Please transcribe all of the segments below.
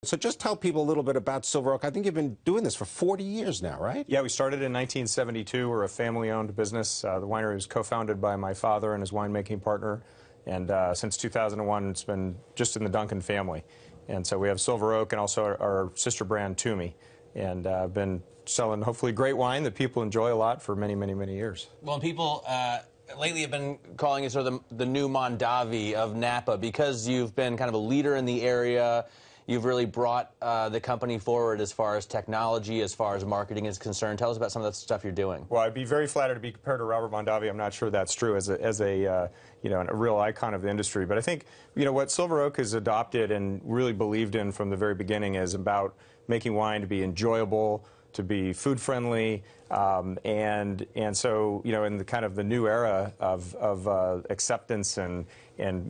So just tell people a little bit about Silver Oak. I think you've been doing this for 40 years now, right? Yeah, we started in 1972. We're a family-owned business. The winery was co-founded by my father and his winemaking partner. And since 2001, it's been just in the Duncan family. And so we have Silver Oak and also our sister brand, Toomey. And I've been selling, hopefully, great wine that people enjoy a lot for many, many, many years. Well, and people lately have been calling it sort of the new Mondavi of Napa because you've been kind of a leader in the area. You've really brought the company forward as far as technology, as far as marketing is concerned. Tell us about some of the stuff you're doing. Well, I'd be very flattered to be compared to Robert Mondavi. I'm not sure that's true as a real icon of the industry. But I think, what Silver Oak has adopted and really believed in from the very beginning is about making wine to be enjoyable, to be food friendly, and so in the kind of the new era of acceptance and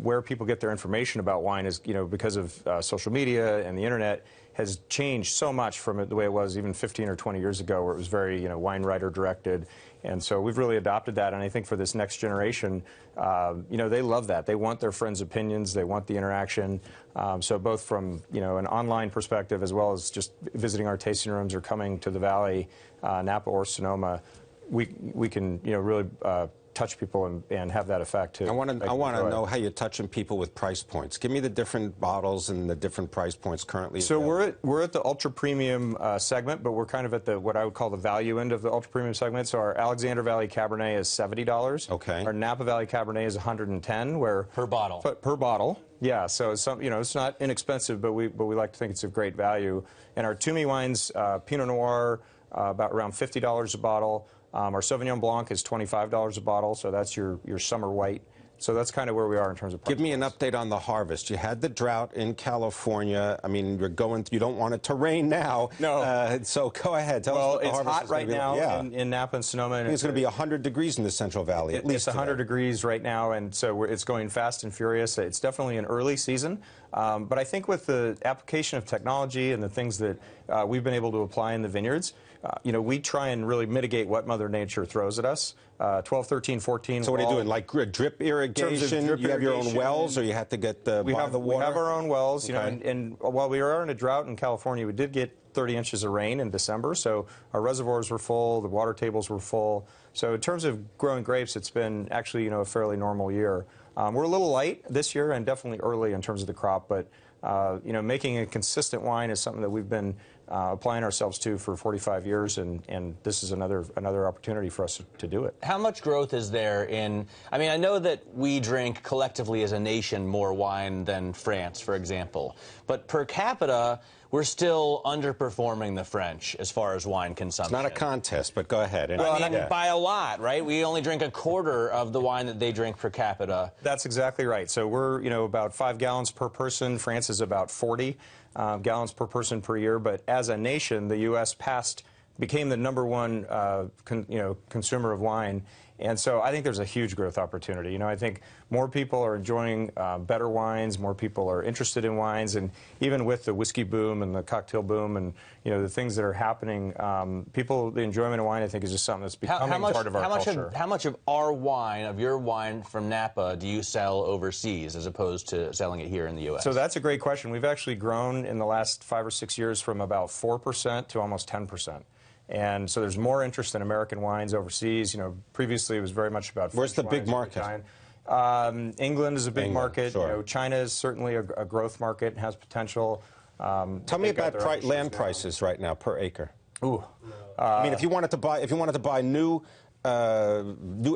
where people get their information about wine is because of social media and the internet has changed so much from the way it was even 15 or 20 years ago, where it was very wine writer directed. And so we've really adopted that, and I think for this next generation, they love that. They want their friends' opinions, they want the interaction. So both from an online perspective as well as just visiting our tasting rooms or coming to the Valley, Napa or Sonoma, we can really touch people and have that effect too. I want to know how you're touching people with price points. Give me the different bottles and the different price points currently. So we're at the ultra premium segment, but we're kind of at the what I would call the value end of the ultra premium segment. So our Alexander Valley Cabernet is $70. Okay. Our Napa Valley Cabernet is $110. Where per bottle. Per bottle. Yeah. So it's not inexpensive, but we like to think it's a great value. And our Toomey wines, Pinot Noir, about around $50 a bottle. Our Sauvignon Blanc is $25 a bottle, so that's your summer white. So that's kind of where we are in terms of price. Give me an update on the harvest. You had the drought in California. I mean, you don't want it to rain now. No. So go ahead. Tell us what the harvest is. Well, it's hot right now yeah. in Napa and Sonoma. And it's going to be 100 degrees in the Central Valley, at least. It's 100 degrees right now, and so it's going fast and furious. It's definitely an early season. But I think with the application of technology and the things that we've been able to apply in the vineyards, we try and really mitigate what Mother Nature throws at us. 12, 13, 14. So what are you doing, like drip irrigation? You have your own wells, or you have to get the water? We have our own wells, okay. and while we are in a drought in California, we did get 30 inches of rain in December, so our reservoirs were full, the water tables were full. So in terms of growing grapes, it's been actually, a fairly normal year. We're a little light this year and definitely early in terms of the crop, but making a consistent wine is something that we've been applying ourselves to for 45 years, and this is another opportunity for us to do it. How much growth is there in, I know that we drink collectively as a nation more wine than France, for example, but per capita, we're still underperforming the French as far as wine consumption. It's not a contest, but go ahead. Well, by a lot, right? We only drink a quarter of the wine that they drink per capita. That's exactly right. So we're, about 5 gallons per person. France is about 40 gallons per person per year. But as a nation, the U.S. became the #1 consumer of wine. And so I think there's a huge growth opportunity. I think more people are enjoying better wines, more people are interested in wines, and even with the whiskey boom and the cocktail boom and the things that are happening, the enjoyment of wine, I think, is just something that's becoming part of our culture. How much of your wine from Napa, do you sell overseas as opposed to selling it here in the U.S.? So that's a great question. We've actually grown in the last 5 or 6 years from about 4% to almost 10%. And so there's more interest in American wines overseas. Previously it was very much about Where's the big market? England is a big market. Sure. China is certainly a growth market and has potential. Tell me about land prices right now per acre. Ooh. If you wanted to buy new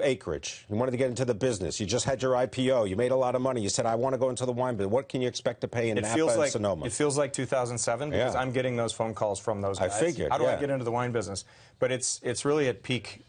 acreage, you wanted to get into the business, you just had your IPO, you made a lot of money, you said, I want to go into the wine business. What can you expect to pay in Napa and Sonoma? It feels like 2007 because I'm getting those phone calls from those guys. I figured. How do I get into the wine business? But it's really at peak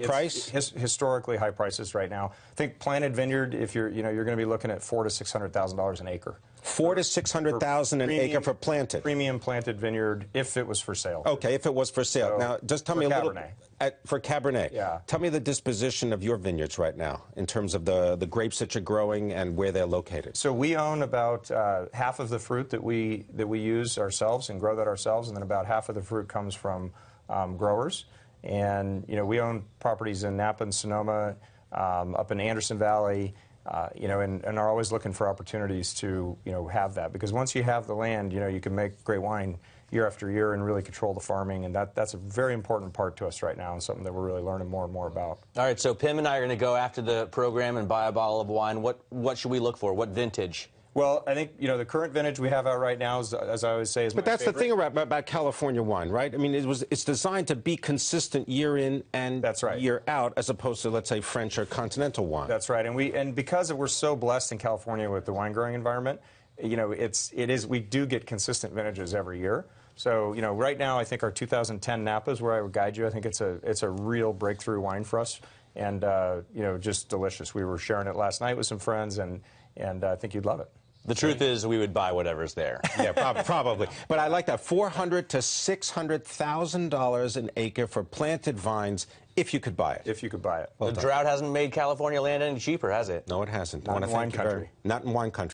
price? Historically high prices right now. I think planted vineyard, if you're going to be looking at $400,000 to $600,000 an acre. $400,000 to $600,000 an acre for planted. Premium planted vineyard, if it was for sale. Okay, if it was for sale. So, now, just tell me a little. Cabernet. For Cabernet. Yeah. Tell me the disposition of your vineyards right now in terms of the grapes that you're growing and where they're located. So we own about half of the fruit that we use ourselves and grow that ourselves, and then about half of the fruit comes from growers. And we own properties in Napa and Sonoma, up in Anderson Valley, and are always looking for opportunities to, have that. Because once you have the land, you can make great wine year after year and really control the farming, and that's a very important part to us right now and something that we're really learning more and more about. All right, so Pim and I are going to go after the program and buy a bottle of wine. What should we look for? What vintage? Well, I think, the current vintage we have out right now, is, as I always say, is my favorite. But that's the thing about California wine, right? I mean, it's designed to be consistent year in and year out, as opposed to, let's say, French or continental wine. That's right. And because we're so blessed in California with the wine growing environment, we do get consistent vintages every year. So, right now, I think our 2010 Napa is where I would guide you. I think it's a real breakthrough wine for us, and, just delicious. We were sharing it last night with some friends, and I think you'd love it. The truth is, we would buy whatever's there. Yeah, probably. But I like that $400,000 to $600,000 an acre for planted vines, if you could buy it. If you could buy it. The drought hasn't made California land any cheaper, has it? No, it hasn't. Not in wine country. Not in wine country.